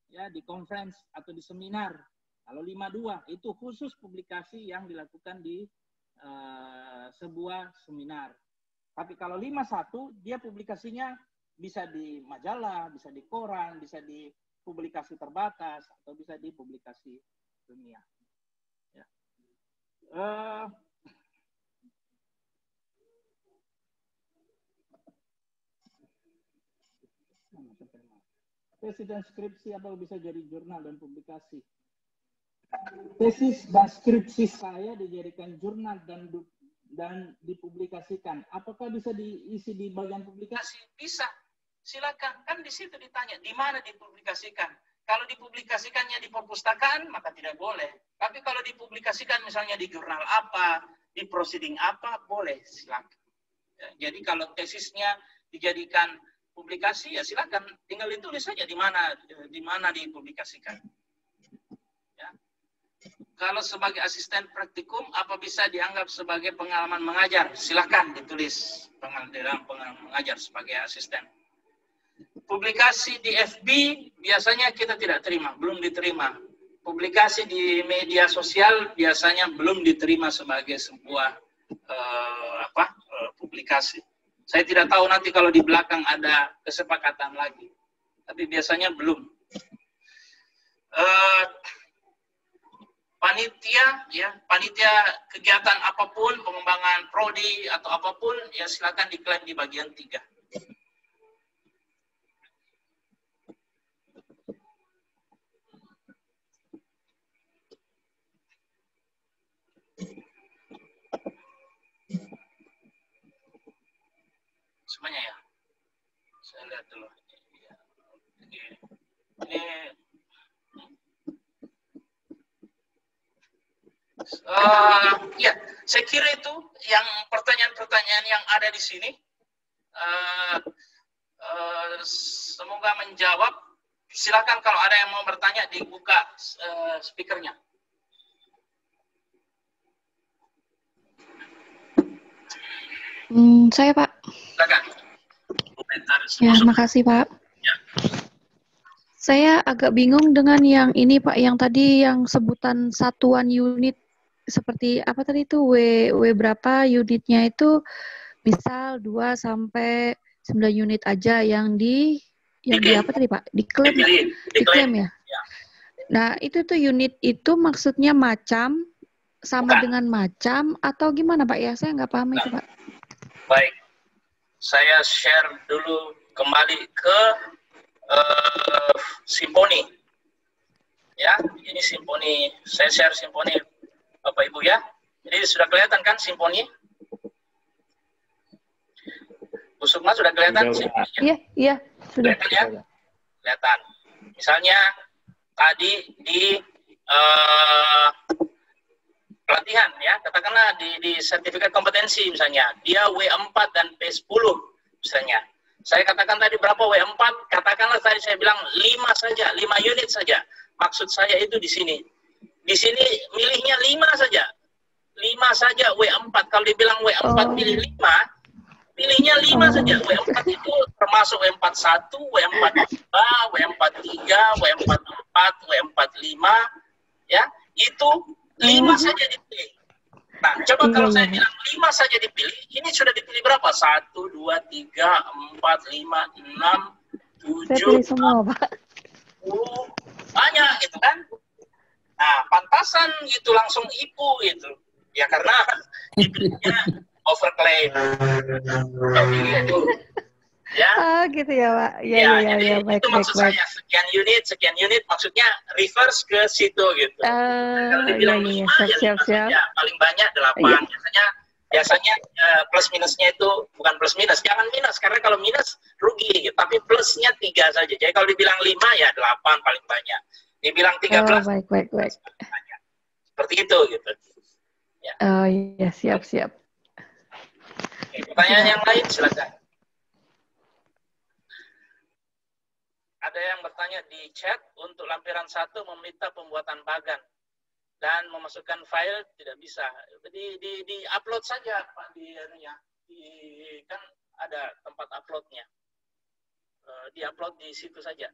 ya, di conference atau di seminar. Kalau 52 itu khusus publikasi yang dilakukan di sebuah seminar. Tapi kalau 51 dia publikasinya bisa di majalah, bisa di koran, bisa di publikasi terbatas, atau bisa di publikasi dunia. Ya. Tesis dan skripsi apa bisa jadi jurnal dan publikasi? Tesis dan skripsi saya dijadikan jurnal dan dipublikasikan. Apakah bisa diisi di bagian publikasi? Bisa. Silakan. Kan di situ ditanya, di mana dipublikasikan? Kalau dipublikasikannya di perpustakaan, maka tidak boleh. Tapi kalau dipublikasikan misalnya di jurnal apa, di proceeding apa, boleh. Silakan. Ya, jadi kalau tesisnya dijadikan publikasi, ya silakan. Tinggal ditulis saja di mana dipublikasikan. Ya. Kalau sebagai asisten praktikum, apa bisa dianggap sebagai pengalaman mengajar? Silakan ditulis dalam pengalaman mengajar sebagai asisten. Publikasi di FB biasanya kita tidak terima, belum diterima. Publikasi di media sosial biasanya belum diterima sebagai sebuah publikasi. Saya tidak tahu nanti kalau di belakang ada kesepakatan lagi, tapi biasanya belum. Panitia kegiatan apapun, pengembangan prodi atau apapun, ya silakan diklaim di bagian 3. Semuanya ya. Saya lihat dulu. Ya, saya kira itu yang pertanyaan-pertanyaan yang ada di sini. Semoga menjawab. Silakan kalau ada yang mau bertanya dibuka speakernya. Saya Pak. Silakan. Ya, makasih Pak. Ya. Saya agak bingung dengan yang ini Pak, yang tadi yang sebutan satuan unit seperti apa tadi itu W berapa unitnya itu, misal 2 sampai 9 unit aja yang di apa tadi Pak? Diklaim ya? Ya. Nah, itu tuh unit itu maksudnya macam sama dengan macam atau gimana Pak ya? Saya nggak paham itu Pak. Baik. Saya share dulu kembali ke Simponi. Ya, ini Simponi. Saya share Simponi Bapak Ibu ya. Jadi sudah kelihatan kan Simponi? Bu Sukma sudah kelihatan Simponi? Iya, sudah. Kelihatan ya? Kelihatan. Misalnya tadi di pelatihan ya, katakanlah di sertifikat kompetensi misalnya, dia W4 dan P10 misalnya. Saya katakan tadi berapa W4, katakanlah tadi saya bilang 5 saja, 5 unit saja. Maksud saya itu di sini. Di sini milihnya 5 saja. 5 saja W4. Kalau dibilang W4 pilih 5, pilihnya 5 saja. W4 itu termasuk W41, W42, W43, W44, W45, ya. Itu 5 saja dipilih. Nah, coba kalau saya bilang 5 saja dipilih, ini sudah dipilih berapa? 1, 2, 3, 4, 5, 6, 7, 8, 10. Banyak gitu kan. Nah, pantasan gitu langsung IPU gitu. Ya karena dipilihnya overclaim. Gitu. Ya. Oh gitu ya Pak. Ya, baik, itu maksud saya sekian unit maksudnya reverse ke situ gitu. Kalau dibilang 5 ya 5 saja, paling banyak 8. Biasanya plus minusnya itu bukan plus minus, jangan minus karena kalau minus rugi gitu. Tapi plusnya 3 saja. Jadi kalau dibilang 5 ya 8 paling banyak. Dibilang 13 baik. Banyak. Seperti itu gitu. Ya. Oh iya, siap. Oke, pertanyaan yang lain silakan. Ada yang bertanya di chat, untuk lampiran 1 meminta pembuatan bagan dan memasukkan file tidak bisa. Di upload saja Pak kan ada tempat uploadnya. Di upload di situ saja.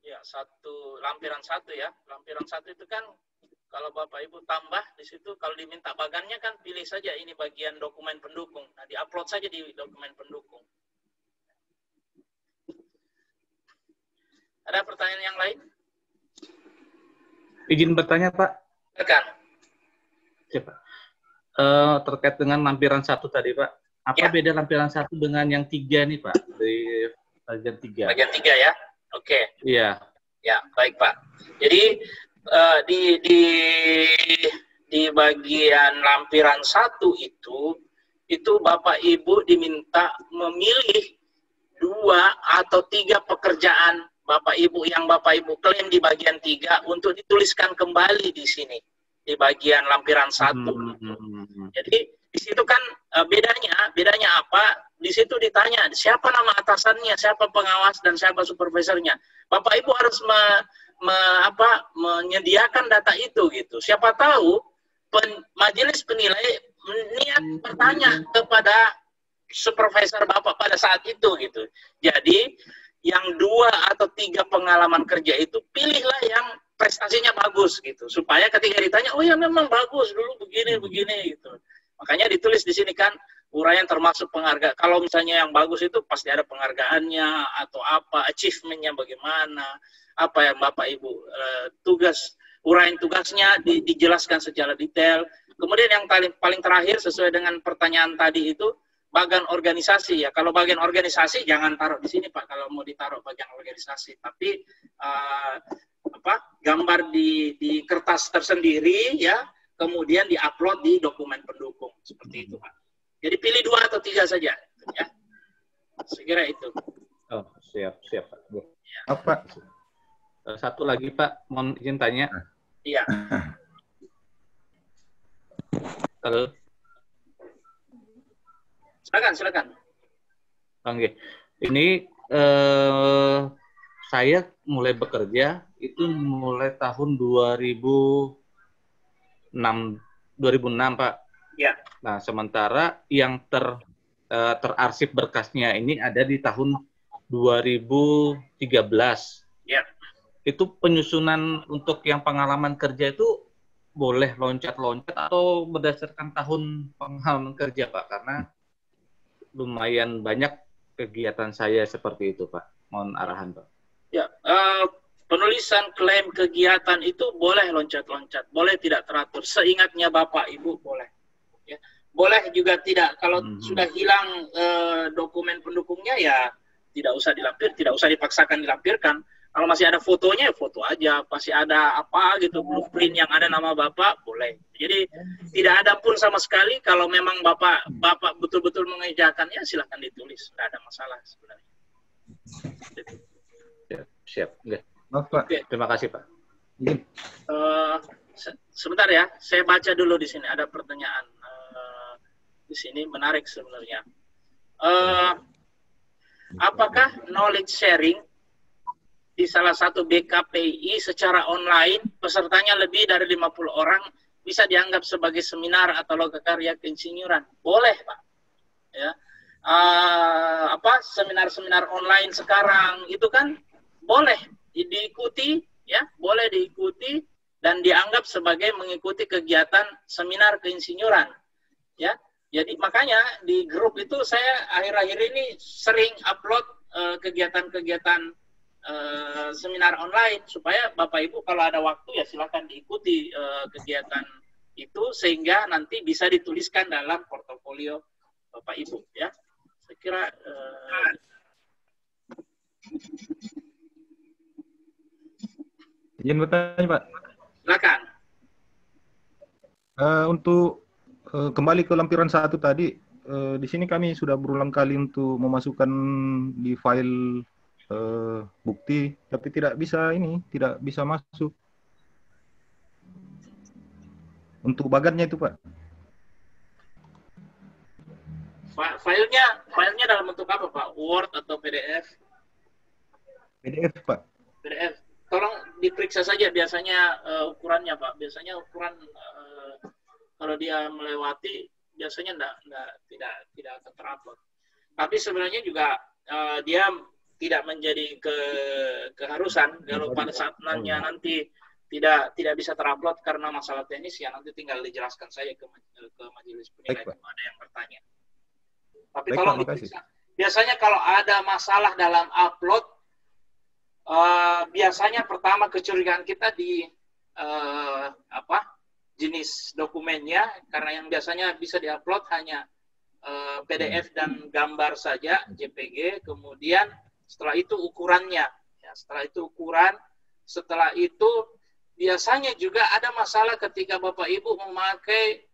Ya, lampiran 1 ya. Lampiran 1 itu kan kalau Bapak Ibu tambah di situ, kalau diminta bagannya kan pilih saja ini bagian dokumen pendukung. Nah, di-upload saja di dokumen pendukung. Ada pertanyaan yang lain? Izin bertanya, Pak. Silakan. Siapa? Terkait dengan lampiran 1 tadi, Pak. Apa beda lampiran 1 dengan yang 3 nih, Pak? Di bagian 3. Bagian 3 ya? Oke. Iya. Ya, baik, Pak. Jadi di bagian lampiran 1 itu Bapak Ibu diminta memilih 2 atau 3 pekerjaan Bapak Ibu yang Bapak Ibu klaim di bagian 3 untuk dituliskan kembali di sini di bagian lampiran 1. Jadi di situ kan bedanya apa? Di situ ditanya siapa nama atasannya, siapa pengawas dan siapa supervisornya. Bapak Ibu harus menyediakan data itu gitu. Siapa tahu majelis penilai niat bertanya kepada supervisor Bapak pada saat itu gitu. Jadi yang 2 atau 3 pengalaman kerja itu pilihlah yang prestasinya bagus gitu. Supaya ketika ditanya, oh ya memang bagus dulu begini gitu. Makanya ditulis di sini kan uraian termasuk penghargaan. Kalau misalnya yang bagus itu pasti ada penghargaannya atau apa, achievement-nya bagaimana, apa yang Bapak Ibu uraian tugasnya dijelaskan secara detail. Kemudian yang paling terakhir sesuai dengan pertanyaan tadi itu bagian organisasi ya. Kalau bagian organisasi jangan taruh di sini Pak. Kalau mau ditaruh bagian organisasi, tapi gambar di kertas tersendiri ya. Kemudian diupload di dokumen pendukung seperti itu Pak. Jadi pilih 2 atau 3 saja ya. Sekira itu. Oh, siap Pak. Ya. Pak. Satu lagi Pak, mohon izin tanya. Iya. Halo. Silakan. Oke. Ini saya mulai bekerja itu mulai tahun 2006 Pak. Ya. Nah, sementara yang terarsip berkasnya ini ada di tahun 2013. Ya. Itu penyusunan untuk yang pengalaman kerja itu boleh loncat-loncat atau berdasarkan tahun pengalaman kerja Pak? Karena lumayan banyak kegiatan saya seperti itu Pak. Mohon arahan Pak. Ya, penulisan klaim kegiatan itu boleh loncat-loncat, boleh tidak teratur. Seingatnya Bapak Ibu boleh. Ya. Boleh juga tidak. Kalau sudah hilang dokumen pendukungnya ya tidak usah dilampir, tidak usah dipaksakan dilampirkan. Kalau masih ada fotonya, foto aja. Masih ada apa gitu, blueprint yang ada nama Bapak, boleh. Jadi tidak ada pun sama sekali. Kalau memang Bapak betul-betul mengerjakannya, silakan ditulis. Tidak ada masalah sebenarnya. Siap. Maaf, Pak. Oke. Terima kasih, Pak. Sebentar ya, saya baca dulu di sini ada pertanyaan di sini menarik sebenarnya. Apakah knowledge sharing di salah satu BKPI secara online pesertanya lebih dari 50 orang bisa dianggap sebagai seminar atau lokakarya keinsinyuran? Boleh, Pak. Ya. Seminar-seminar online sekarang itu kan boleh diikuti, ya, boleh diikuti dan dianggap sebagai mengikuti kegiatan seminar keinsinyuran, ya. Jadi makanya di grup itu saya akhir-akhir ini sering upload kegiatan-kegiatan seminar online supaya Bapak Ibu kalau ada waktu ya silakan diikuti kegiatan itu sehingga nanti bisa dituliskan dalam portofolio Bapak Ibu, ya. Saya kira izin bertanya, Pak. silakan. Untuk kembali ke lampiran 1 tadi, di sini kami sudah berulang kali untuk memasukkan di file bukti, tapi tidak bisa masuk. Untuk bagannya itu, Pak. Filenya dalam bentuk apa, Pak? Word atau PDF? PDF, Pak. PDF. Tolong diperiksa saja biasanya ukurannya, Pak. Biasanya ukuran kalau dia melewati biasanya tidak akan terupload. Tapi sebenarnya juga dia tidak menjadi keharusan kalau pada saat nanti tidak bisa terupload karena masalah teknis ya nanti tinggal dijelaskan saja ke majelis penilai kalau ada yang bertanya. Tapi tolong diperiksa. Biasanya kalau ada masalah dalam upload biasanya pertama kecurigaan kita di jenis dokumennya, karena yang biasanya bisa diupload hanya PDF dan gambar saja, JPG, kemudian setelah itu ukurannya, ya, setelah itu biasanya juga ada masalah ketika Bapak Ibu memakai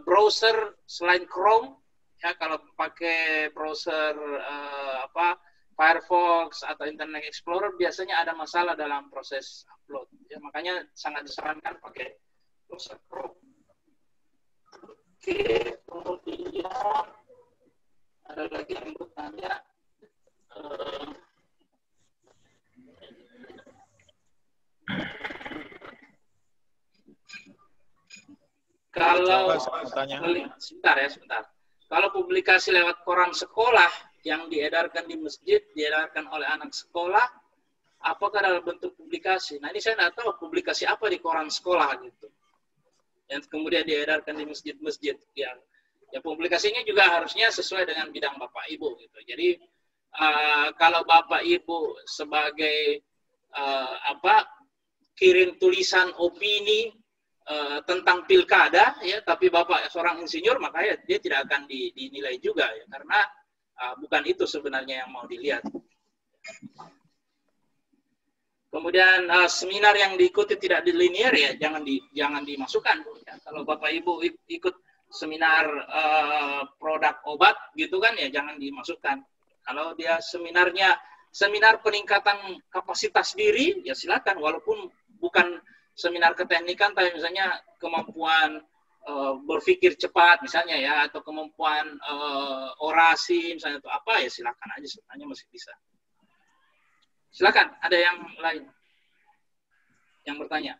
browser selain Chrome, ya kalau pakai browser Firefox atau Internet Explorer biasanya ada masalah dalam proses upload, ya, makanya sangat disarankan pakai browser Chrome. Oke, kemudian ada lagi yang bertanya. Kalau sebentar. Kalau publikasi lewat koran sekolah yang diedarkan di masjid, diedarkan oleh anak sekolah, apakah dalam bentuk publikasi? Nah ini saya tidak tahu publikasi apa di koran sekolah gitu. Yang kemudian diedarkan di masjid-masjid yang publikasinya juga harusnya sesuai dengan bidang Bapak Ibu gitu. Jadi kalau Bapak Ibu sebagai kirim tulisan opini tentang pilkada ya, tapi Bapak seorang insinyur, makanya dia tidak akan dinilai juga ya, karena bukan itu sebenarnya yang mau dilihat. Kemudian seminar yang diikuti tidak dilinear ya jangan dimasukkan. Ya. Kalau Bapak Ibu ikut seminar produk obat gitu kan ya jangan dimasukkan. Kalau dia seminar peningkatan kapasitas diri ya silakan, walaupun bukan seminar keteknikan tapi misalnya kemampuan berpikir cepat misalnya ya, atau kemampuan orasi misalnya atau apa ya silakan aja, sebenarnya masih bisa. Silakan, ada yang lain yang bertanya?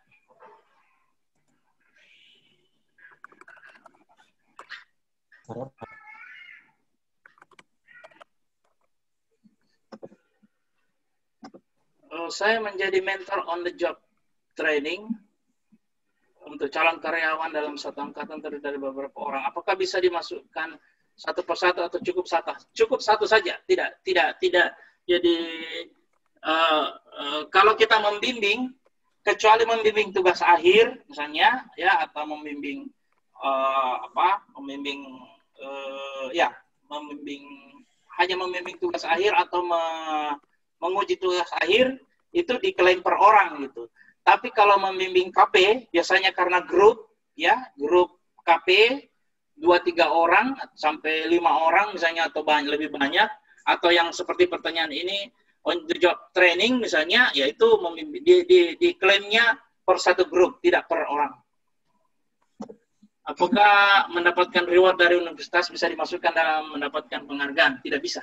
Saya menjadi mentor on the job training untuk calon karyawan dalam satu angkatan terdiri dari beberapa orang. Apakah bisa dimasukkan satu persatu atau cukup satu? Cukup satu saja. Tidak. Jadi kalau kita membimbing, kecuali membimbing tugas akhir misalnya ya, atau membimbing hanya membimbing tugas akhir atau menguji tugas akhir itu diklaim per orang gitu. Tapi kalau membimbing KP biasanya karena grup KP 2-3 orang sampai 5 orang misalnya atau lebih banyak Atau yang seperti pertanyaan ini, on the job training misalnya, yaitu diklaimnya per satu grup, tidak per orang. Apakah mendapatkan reward dari universitas bisa dimasukkan dalam mendapatkan penghargaan? Tidak bisa.